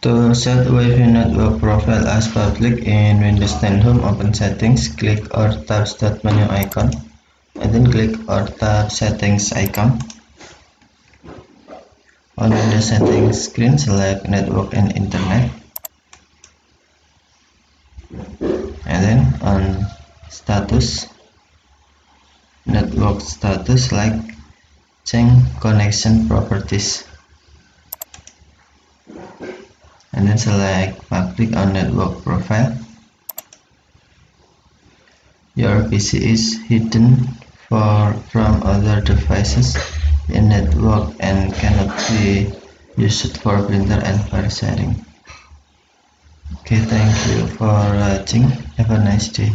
To set Wi-Fi network profile as public in Windows 10 Home, open Settings, click or tap Start menu icon, and then click or tap Settings icon. On Windows Settings screen, select Network and Internet, and then on Status, Network Status, select Change Connection Properties, and then select Public on Network Profile. Your PC is hidden from other devices in network and cannot be used for printer and file sharing. Okay, thank you for watching. Have a nice day.